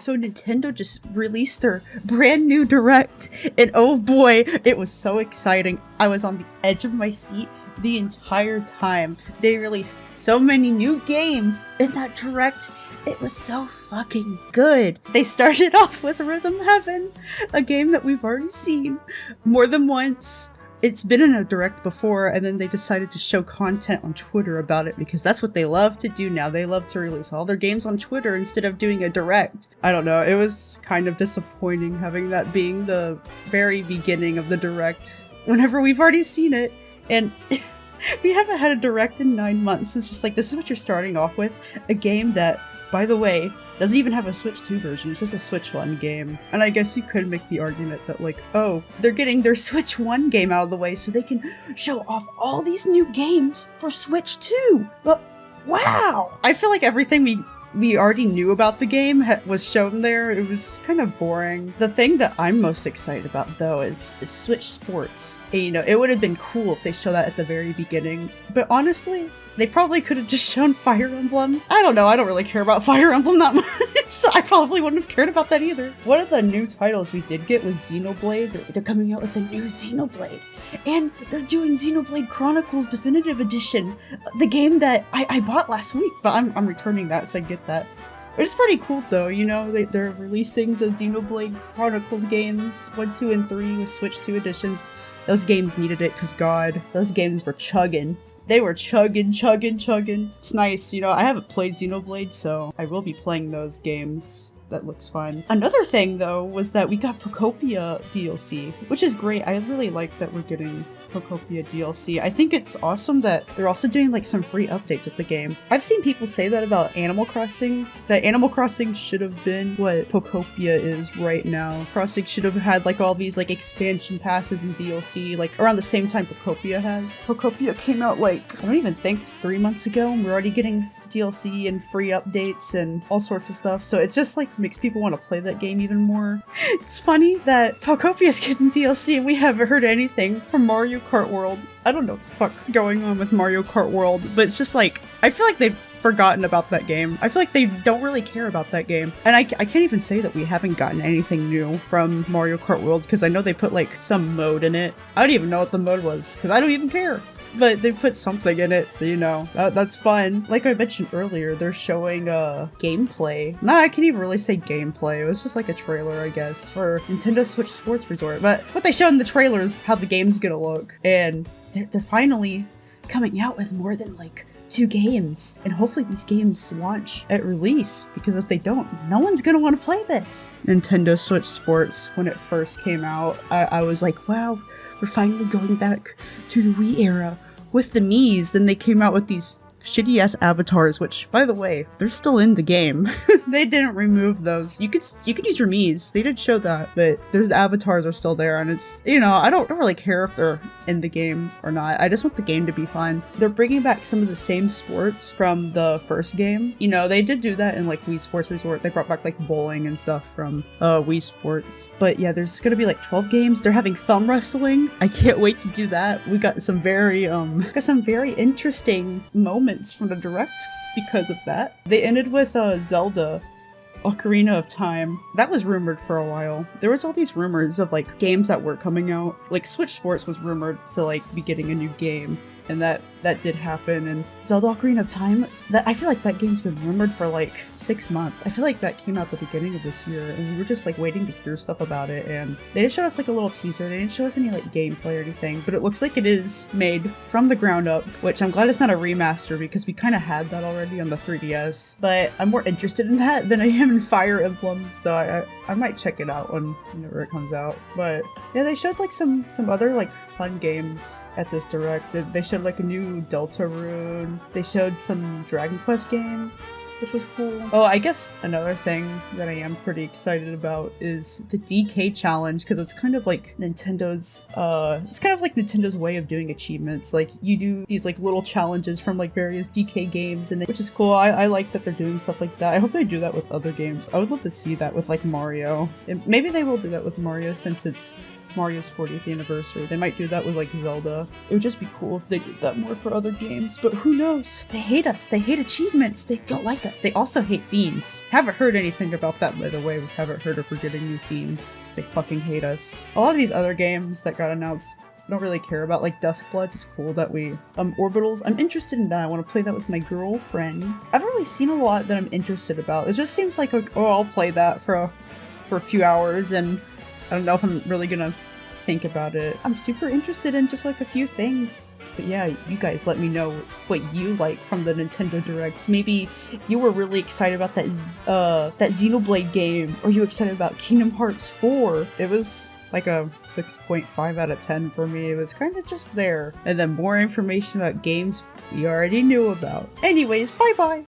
So Nintendo just released their brand new Direct, and oh boy, it was so exciting. I was on the edge of my seat the entire time. They released so many new games in that Direct. It was so fucking good. They started off with Rhythm Heaven, a game that we've already seen more than once. It's been in a Direct before, and then they decided to show content on Twitter about it because that's what they love to do now. They love to release all their games on Twitter instead of doing a Direct. I don't know, it was kind of disappointing having that being the very beginning of the Direct whenever we've already seen it. And we haven't had a Direct in 9 months. It's just like, this is what you're starting off with. A game that, by the way, doesn't even have a Switch 2 version, it's just a Switch 1 game. And I guess you could make the argument that like, oh, they're getting their Switch 1 game out of the way so they can show off all these new games for Switch 2! But wow! I feel like everything we already knew about the game was shown there. It was kind of boring. The thing that I'm most excited about though is Switch Sports. And, you know, it would have been cool if they showed that at the very beginning. But honestly, they probably could have just shown Fire Emblem. I don't know, I don't really care about Fire Emblem that much, so I probably wouldn't have cared about that either. One of the new titles we did get was Xenoblade. They're coming out with a new Xenoblade. And they're doing Xenoblade Chronicles Definitive Edition, the game that I bought last week, but I'm returning that, so I get that. It's pretty cool though, you know, they're releasing the Xenoblade Chronicles games, 1, 2, and 3 with Switch 2 editions. Those games needed it, cause god, those games were chugging. They were chugging. It's nice, you know, I haven't played Xenoblade, so I will be playing those games. That looks fun. Another thing, though, was that we got Pokopia DLC, which is great. I really like that we're getting Pokopia DLC. I think it's awesome that they're also doing, like, some free updates with the game. I've seen people say that about Animal Crossing, that Animal Crossing should have been what Pokopia is right now. Crossing should have had, like, all these, like, expansion passes and DLC, like, around the same time Pokopia has. Pokopia came out, like, I don't even think 3 months ago, and we're already getting DLC and free updates and all sorts of stuff, so it just like makes people want to play that game even more. It's funny that Pokopia's getting DLC and we haven't heard anything from Mario Kart World. I don't know what the fuck's going on with Mario Kart World, but it's just like, I feel like they've forgotten about that game. I feel like they don't really care about that game. And I can't even say that we haven't gotten anything new from Mario Kart World, because I know they put like some mode in it. I don't even know what the mode was, because I don't even care. But they put something in it, so you know, that's fun. Like I mentioned earlier, they're showing gameplay. Nah, I can't even really say gameplay. It was just like a trailer, I guess, for Nintendo Switch Sports Resort. But what they showed in the trailer is how the game's gonna look. And they're finally coming out with more than like 2 games. And hopefully these games launch at release, because if they don't, no one's gonna want to play this. Nintendo Switch Sports, when it first came out, I was like, wow, we're finally going back to the Wii era with the Miis. Then they came out with these shitty ass avatars, which, by the way, they're still in the game. They didn't remove those. You could use your Miis. They did show that, but the avatars are still there, and it's, you know, I don't really care if they're in the game or not. I just want the game to be fun. They're bringing back some of the same sports from the first game. You know, they did do that in like Wii Sports Resort. They brought back like bowling and stuff from Wii Sports. But yeah, there's gonna be like 12 games. They're having thumb wrestling. I can't wait to do that. We got some very interesting moments from the Direct because of that. They ended with Zelda Ocarina of Time. That was rumored for a while. There was all these rumors of like games that were coming out. Like Switch Sports was rumored to like be getting a new game, and that did happen. And Zelda Ocarina of Time, that I feel like that game's been rumored for like 6 months. I feel like that came out the beginning of this year, and we were just like waiting to hear stuff about it, and they didn't show us like a little teaser. They didn't show us any like gameplay or anything, but it looks like it is made from the ground up, which I'm glad it's not a remaster, because we kind of had that already on the 3DS. But I'm more interested in that than I am in Fire Emblem, so I might check it out whenever it comes out. But yeah, they showed like some other like fun games at this Direct. They showed like a new Deltarune. They showed some Dragon Quest game, which was cool. Oh, I guess another thing that I am pretty excited about is the DK challenge, because it's kind of like Nintendo's way of doing achievements. Like you do these like little challenges from like various DK games, and which is cool. I like that they're doing stuff like that. I hope they do that with other games. I would love to see that with like Mario. And maybe they will do that with Mario, since it's Mario's 40th anniversary. They might do that with like Zelda. It would just be cool if they did that more for other games, but who knows? They hate us. They hate achievements. They don't like us. They also hate themes. Haven't heard anything about that, by the way. We haven't heard if we're getting new themes. They fucking hate us. A lot of these other games that got announced, I don't really care about, like Duskbloods. It's cool that Orbitals, I'm interested in that. I want to play that with my girlfriend. I've really seen a lot that I'm interested about. It just seems like, oh, I'll play that for a few hours, and I don't know if I'm really gonna think about it. I'm super interested in just like a few things. But yeah, you guys let me know what you like from the Nintendo Direct. Maybe you were really excited about that Xenoblade game, or you were excited about Kingdom Hearts 4. It was like a 6.5 out of 10 for me. It was kind of just there. And then more information about games we already knew about. Anyways, bye bye!